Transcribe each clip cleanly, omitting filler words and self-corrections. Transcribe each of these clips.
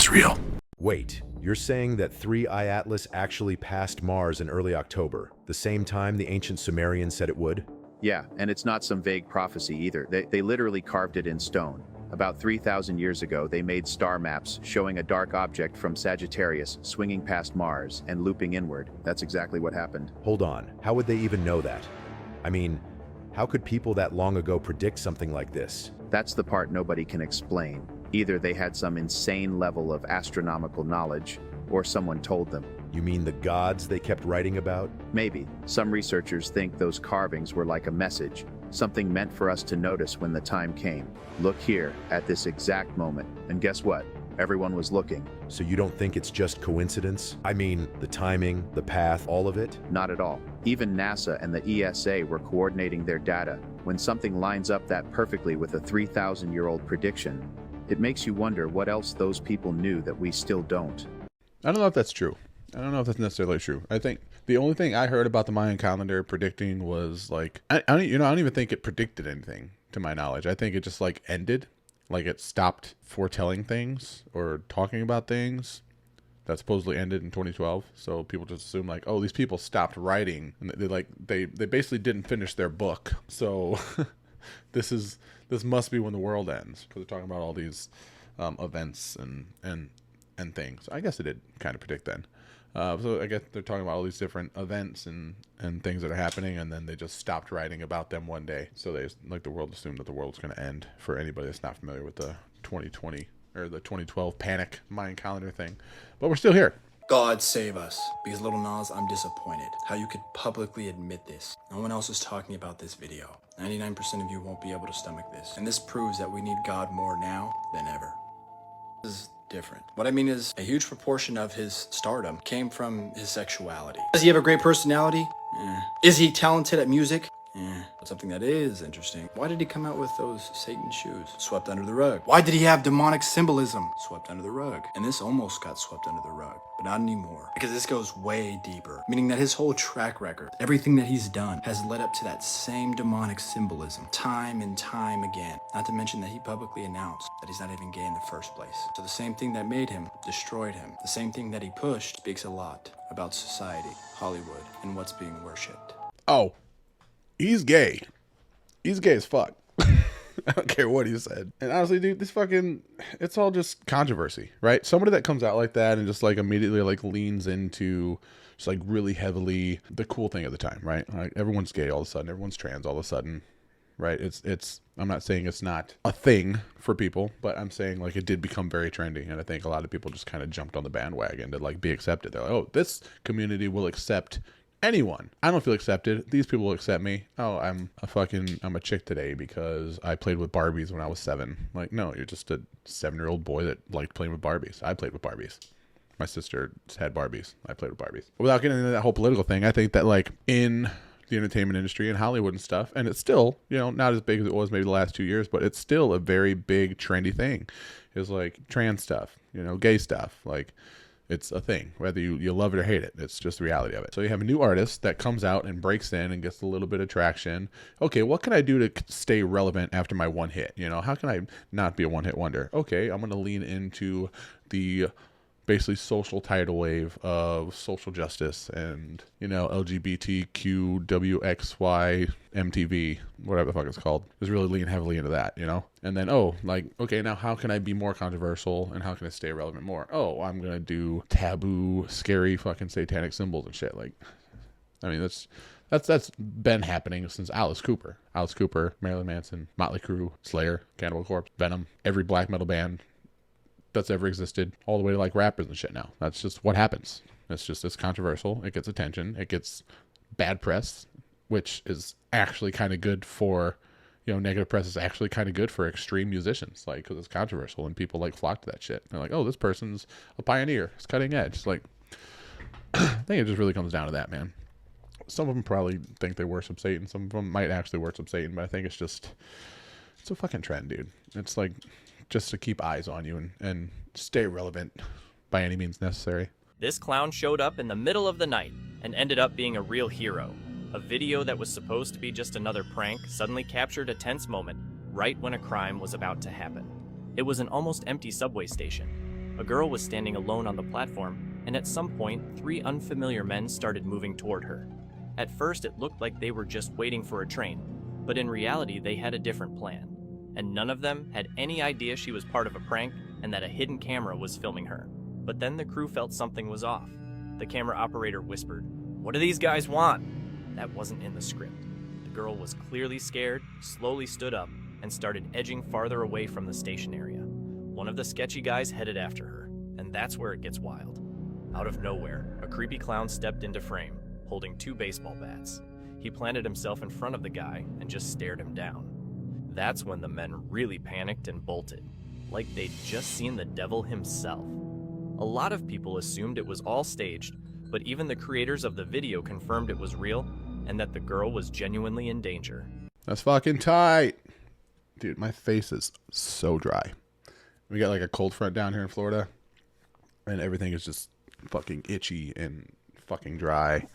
is real. Wait, you're saying that 3I Atlas actually passed Mars in early October, the same time the ancient Sumerians said it would? Yeah, and it's not some vague prophecy either. They literally carved it in stone. About 3,000 years ago, they made star maps showing a dark object from Sagittarius swinging past Mars and looping inward. That's exactly what happened. Hold on, how would they even know that? I mean, how could people that long ago predict something like this? That's the part nobody can explain. Either they had some insane level of astronomical knowledge, or someone told them. You mean the gods they kept writing about? Maybe. Some researchers think those carvings were like a message, something meant for us to notice when the time came. Look here, at this exact moment. And guess what? Everyone was looking. So you don't think it's just coincidence? I mean, the timing, the path, all of it? Not at all. Even NASA and the ESA were coordinating their data. When something lines up that perfectly with a 3,000-year-old prediction, it makes you wonder what else those people knew that we still don't. I don't know if that's true. I don't know if that's necessarily true. I think the only thing I heard about the Mayan calendar predicting was like, I don't even think it predicted anything to my knowledge. I think it just like ended, like it stopped foretelling things or talking about things. That supposedly ended in 2012. So people just assume like, oh, these people stopped writing, and they basically didn't finish their book. So this must be when the world ends, because they're talking about all these events and things. I guess it did kind of predict then. So I guess they're talking about all these different events and things that are happening, and then they just stopped writing about them one day. So they like the world assumed that the world's going to end for anybody that's not familiar with the 2020 or the 2012 panic Mayan calendar thing. But we're still here. God save us. Because Little Nas, I'm disappointed how you could publicly admit this. No one else is talking about this video. 99% of you won't be able to stomach this. And this proves that we need God more now than ever. This is different. What I mean is, a huge proportion of his stardom came from his sexuality. Does he have a great personality? Is he talented at music? But something that is interesting. Why did he come out with those Satan shoes? Swept under the rug. Why did he have demonic symbolism? Swept under the rug. And this almost got swept under the rug, but not anymore. Because this goes way deeper. Meaning that his whole track record, everything that he's done, has led up to that same demonic symbolism. Time and time again. Not to mention that he publicly announced that he's not even gay in the first place. So the same thing that made him, destroyed him. The same thing that he pushed speaks a lot about society, Hollywood, and what's being worshipped. Oh. He's gay. He's gay as fuck. I don't care what he said. And honestly, dude, it's all just controversy, right? Somebody that comes out like that and just like immediately like leans into just like really heavily the cool thing at the time, right? Like everyone's gay all of a sudden. Everyone's trans all of a sudden, right? I'm not saying it's not a thing for people, but I'm saying like it did become very trendy. And I think a lot of people just kind of jumped on the bandwagon to like be accepted. They're like, oh, this community will accept anyone. I don't feel accepted. These people will accept me. Oh, I'm a chick today because I played with Barbies when I was 7. Like, no, you're just a 7-year-old boy that liked playing with Barbies. I played with Barbies. My sister had Barbies. I played with Barbies. Without getting into that whole political thing, I think that like in the entertainment industry and Hollywood and stuff, and it's still, not as big as it was maybe the last 2 years, but it's still a very big trendy thing. Is like trans stuff, gay stuff, like it's a thing, whether you love it or hate it. It's just the reality of it. So you have a new artist that comes out and breaks in and gets a little bit of traction. Okay, what can I do to stay relevant after my one hit? How can I not be a one-hit wonder? Okay, I'm going to lean into the basically social tidal wave of social justice and, LGBTQWXY MTV, whatever the fuck it's called. Just really lean heavily into that, And then, okay, now how can I be more controversial and how can I stay relevant more? Oh, I'm going to do taboo, scary fucking satanic symbols and shit. Like, I mean, that's been happening since Alice Cooper. Alice Cooper, Marilyn Manson, Motley Crue, Slayer, Cannibal Corpse, Venom, every black metal band that's ever existed, all the way to like rappers and shit now. That's just what happens. It's controversial. It gets attention. It gets bad press, which is actually kind of good for, negative press is actually kind of good for extreme musicians, like, because it's controversial and people like flock to that shit. They're like, oh, this person's a pioneer. It's cutting edge. Like, I think it just really comes down to that, man. Some of them probably think they worship Satan. Some of them might actually worship Satan, but I think it's a fucking trend, dude. It's like, just to keep eyes on you and stay relevant by any means necessary. This clown showed up in the middle of the night and ended up being a real hero. A video that was supposed to be just another prank suddenly captured a tense moment right when a crime was about to happen. It was an almost empty subway station. A girl was standing alone on the platform, and at some point, 3 unfamiliar men started moving toward her. At first, it looked like they were just waiting for a train, but in reality, they had a different plan. And none of them had any idea she was part of a prank and that a hidden camera was filming her. But then the crew felt something was off. The camera operator whispered, "What do these guys want?" That wasn't in the script. The girl was clearly scared, slowly stood up, and started edging farther away from the station area. One of the sketchy guys headed after her, and that's where it gets wild. Out of nowhere, a creepy clown stepped into frame, holding 2 baseball bats. He planted himself in front of the guy and just stared him down. That's when the men really panicked and bolted, like they'd just seen the devil himself. A lot of people assumed it was all staged, but even the creators of the video confirmed it was real and that the girl was genuinely in danger. That's fucking tight. Dude, my face is so dry. We got like a cold front down here in Florida, and everything is just fucking itchy and fucking dry.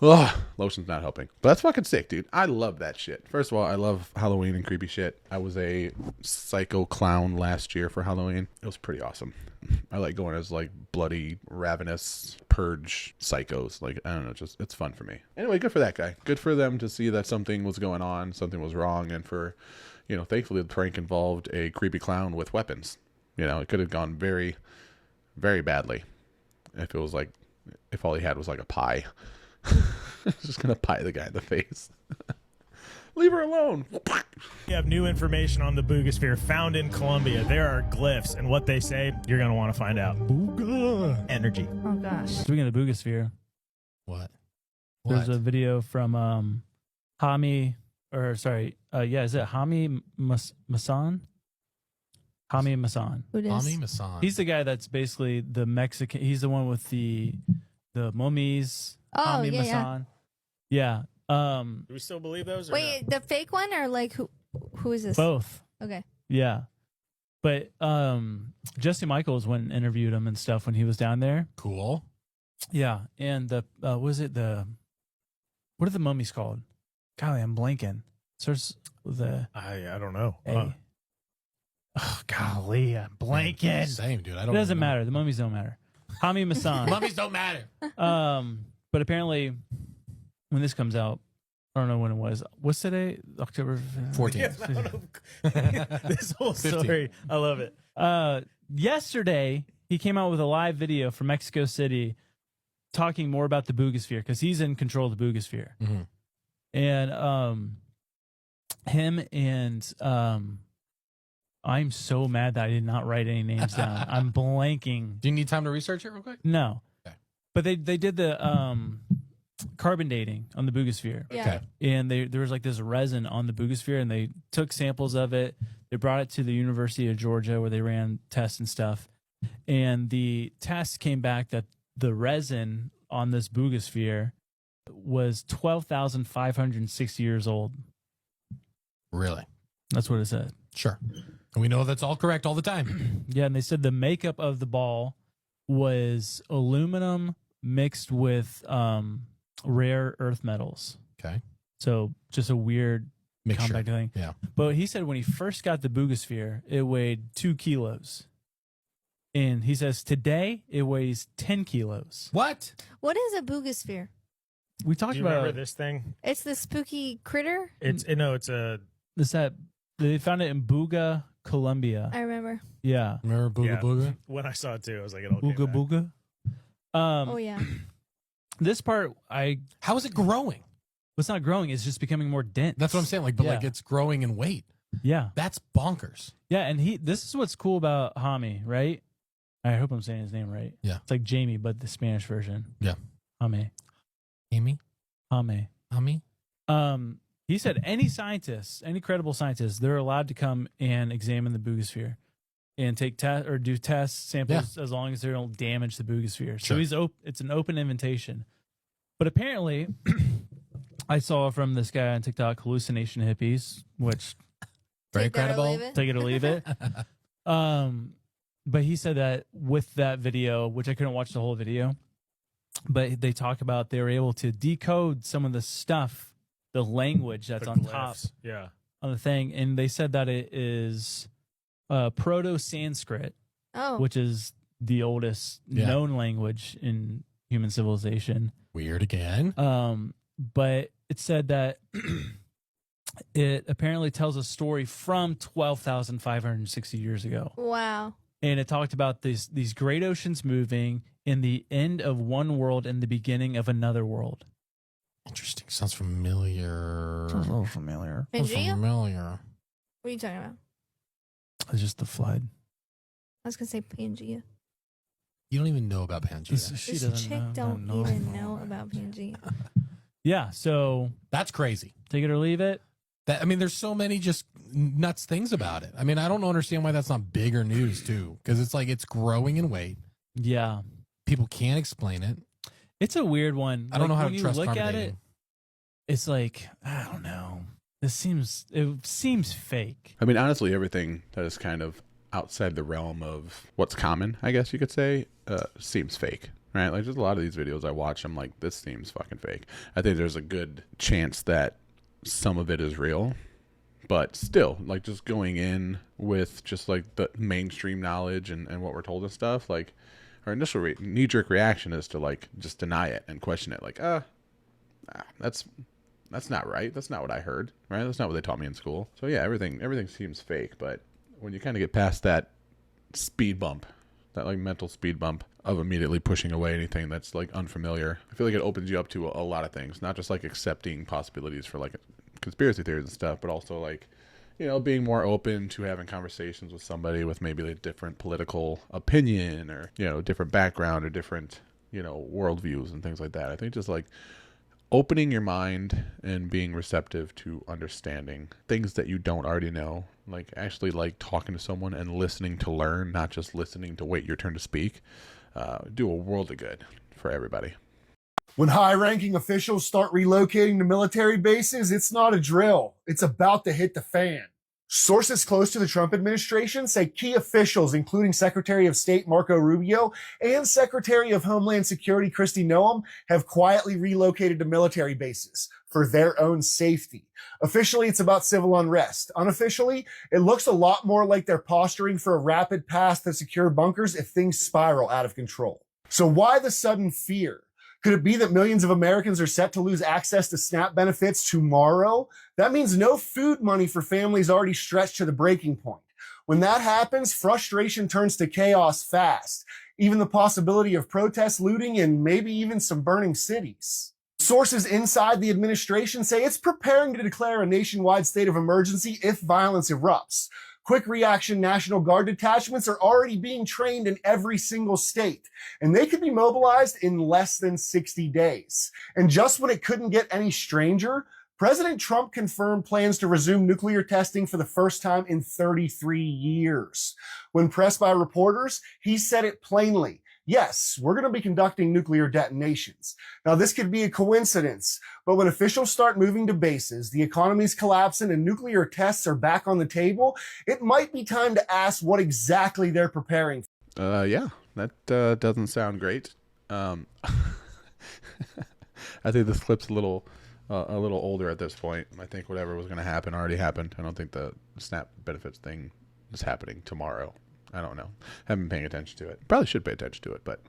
Ugh, lotion's not helping. But that's fucking sick, dude. I love that shit. First of all, I love Halloween and creepy shit. I was a psycho clown last year for Halloween. It was pretty awesome. I like going as like bloody, ravenous, purge psychos. Like, I don't know, just it's fun for me. Anyway, good for that guy. Good for them to see that something was going on, something was wrong, and for, you know, thankfully the prank involved a creepy clown with weapons. You know, it could have gone very, very badly if it was like, if all he had was like a pie. Just gonna pie the guy in the face. Leave her alone. We have new information on the Boogasphere found in Colombia. There are glyphs, and what they say, you're going to want to find out. Booga energy. Oh, gosh. Speaking of the Boogasphere, What? there's a video from Hami, or sorry, is it Hami Masan? Hami Masan. Who it is? Ami Masan. He's the guy that's basically the Mexican. He's the one with the mummies. Oh, Hami yeah, Masan. Yeah. Do we still believe those? Or Wait, the fake one or like who is this? Both. Okay. Yeah. But Jesse Michaels went and interviewed him and stuff when he was down there. Cool. Yeah. And the what are the mummies called? Golly, I'm blanking. Starts with the I don't know. A. Oh, golly, I'm blanking. Same, dude. I It don't. doesn't even know. matter. The mummies don't matter. Hami Masan. Mummies don't matter. But apparently, when this comes out, I don't know when it was. What's today? October 14th. This whole story, I love it. Yesterday, he came out with a live video from Mexico City talking more about the Boogasphere because he's in control of the Boogasphere. Mm-hmm. And him and I'm so mad that I did not write any names down. I'm blanking. Do you need time to research it real quick? No. Okay. But they did the carbon dating on the Boogasphere. Yeah. Okay. And there was like this resin on the Boogasphere, and they took samples of it. They brought it to the University of Georgia where they ran tests and stuff. And the tests came back that the resin on this Boogasphere was 12,560 years old. Really? That's what it said. Sure. And we know that's all correct all the time. Yeah, and they said the makeup of the ball was aluminum mixed with rare earth metals. Okay. So just a weird Mixture. compact thing. Yeah. But he said when he first got the Boogasphere, it weighed 2 kilos. And he says today it weighs 10 kilos. What? What is a Boogasphere? We Do talked you remember about this thing? It's the spooky critter. It's a this that they found it in Booga, Colombia. I remember. Yeah. Remember Booga Yeah. Booga? when I saw it too, I was like, it all came Booga back. Booga. Oh yeah. This part How is it growing? it's not growing, it's just becoming more dense. That's what I'm saying. Like, but like Yeah. it's growing in weight. Yeah. That's bonkers. Yeah, and this is what's cool about Hami, right? I hope I'm saying his name right. Yeah. It's like Jamie, but the Spanish version. Yeah. Hami. Amy? Hami. Ami? He said any scientists, any credible scientists, they're allowed to come and examine the Boogasphere and take tests or do tests, samples, as long as they don't damage the Boogasphere. So Sure. it's an open invitation. But apparently, I saw from this guy on TikTok, hallucination hippies, which Very Take that or credible. leave it. take it or leave it. But he said that with that video, which I couldn't watch the whole video, but they talk about they were able to decode some of the stuff, the language that's The on top glyphs. Yeah. on the thing, and they said that it is Proto Sanskrit, Oh. which is the oldest known language in human civilization. Weird again. But it said that it apparently tells a story from 12,560 years ago. Wow. And it talked about these great oceans moving in the end of one world and the beginning of another world. Interesting. Sounds familiar. Sounds a little familiar. Pangea? Familiar. What are you talking about? It's just the flood. I was gonna say Pangea. You don't even know about Pangea. She This doesn't chick don't know. even know about Pangea. Yeah, so That's crazy. take it or leave it. I mean, there's so many just nuts things about it. I mean, I don't understand why that's not bigger news too, because it's like it's growing in weight. Yeah, People can't explain it. it's a weird one. I don't know how when to you trust look karma at dating. it. It's like, I don't know. It seems fake. I mean, honestly, everything that is kind of outside the realm of what's common, I guess you could say, seems fake, right? Like, there's a lot of these videos I watch, I'm like, this seems fucking fake. I think there's a good chance that some of it is real, but still, like, just going in with just, like, the mainstream knowledge and what we're told and stuff, like, our initial knee-jerk reaction is to, like, just deny it and question it, like, that's not right. That's not what I heard, right? That's not what they taught me in school. So yeah, everything seems fake, but when you kind of get past that speed bump, that like mental speed bump of immediately pushing away anything that's like unfamiliar, I feel like it opens you up to a lot of things, not just like accepting possibilities for like conspiracy theories and stuff, but also like, you know, being more open to having conversations with somebody with maybe a different political opinion or, you know, different background or different, you know, worldviews and things like that. I think just like opening your mind and being receptive to understanding things that you don't already know, like actually like talking to someone and listening to learn, not just listening to wait your turn to speak, do a world of good for everybody. When high-ranking officials start relocating to military bases, it's not a drill. It's about to hit the fan. Sources close to the Trump administration say key officials, including Secretary of State Marco Rubio and Secretary of Homeland Security Kristi Noem, have quietly relocated to military bases for their own safety. Officially, it's about civil unrest. Unofficially, it looks a lot more like they're posturing for a rapid pass to secure bunkers if things spiral out of control. So why the sudden fear? Could it be that millions of Americans are set to lose access to SNAP benefits tomorrow? That means no food money for families already stretched to the breaking point. When that happens, frustration turns to chaos fast. Even the possibility of protest, looting, and maybe even some burning cities. Sources inside the administration say it's preparing to declare a nationwide state of emergency if violence erupts. Quick reaction National Guard detachments are already being trained in every single state, and they could be mobilized in less than 60 days. And just when it couldn't get any stranger, President Trump confirmed plans to resume nuclear testing for the first time in 33 years. When pressed by reporters, he said it plainly. Yes, we're going to be conducting nuclear detonations. Now, this could be a coincidence, but when officials start moving to bases, the economy's collapsing and nuclear tests are back on the table, it might be time to ask what exactly they're preparing for. Yeah, that doesn't sound great. I think this clip's a little older at this point. I think whatever was going to happen already happened. I don't think the SNAP benefits thing is happening tomorrow. I don't know. Haven't been paying attention to it. Probably should pay attention to it, but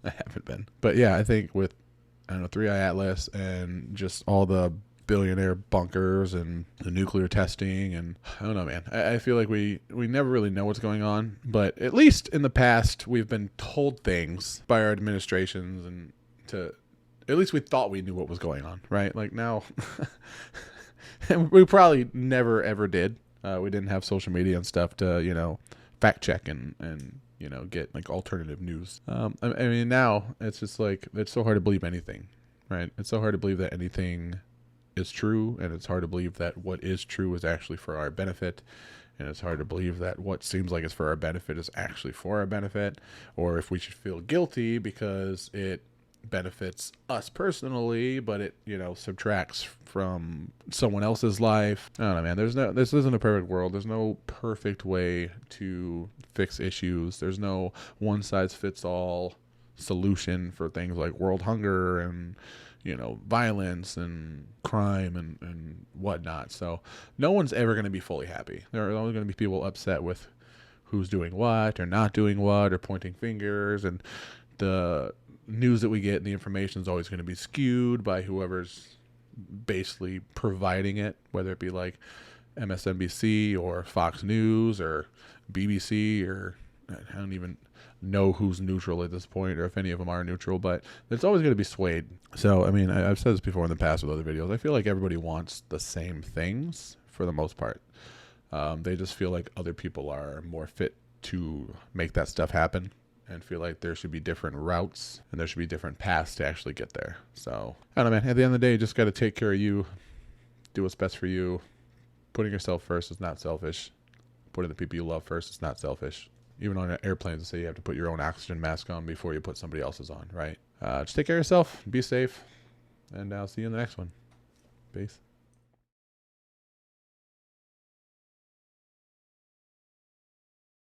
I haven't been. But yeah, I think with, I don't know, 3i Atlas and just all the billionaire bunkers and the nuclear testing, and I don't know, man. I feel like we never really know what's going on, but at least in the past, we've been told things by our administrations, and at least we thought we knew what was going on, right? Like now, we probably never ever did. We didn't have social media and stuff to, you know, fact check and you know, get like alternative news. I mean, now it's just like, it's so hard to believe anything, right? It's so hard to believe that anything is true, and it's hard to believe that what is true is actually for our benefit, and it's hard to believe that what seems like it's for our benefit is actually for our benefit, or if we should feel guilty because it benefits us personally, but it, you know, subtracts from someone else's life. I don't know, man. This isn't a perfect world. There's no perfect way to fix issues. There's no one size fits all solution for things like world hunger and, you know, violence and crime and whatnot. So no one's ever going to be fully happy. There are always going to be people upset with who's doing what or not doing what or pointing fingers, and the news that we get and the information is always going to be skewed by whoever's basically providing it, whether it be like MSNBC or Fox News or BBC, or I don't even know who's neutral at this point or if any of them are neutral, but it's always going to be swayed. So, I mean, I've said this before in the past with other videos. I feel like everybody wants the same things for the most part. They just feel like other people are more fit to make that stuff happen and feel like there should be different routes and there should be different paths to actually get there. So, I don't know, man. At the end of the day, you just got to take care of you, do what's best for you. Putting yourself first is not selfish. Putting the people you love first is not selfish. Even on airplanes, they say you have to put your own oxygen mask on before you put somebody else's on, right? Just take care of yourself, be safe, and I'll see you in the next one. Peace.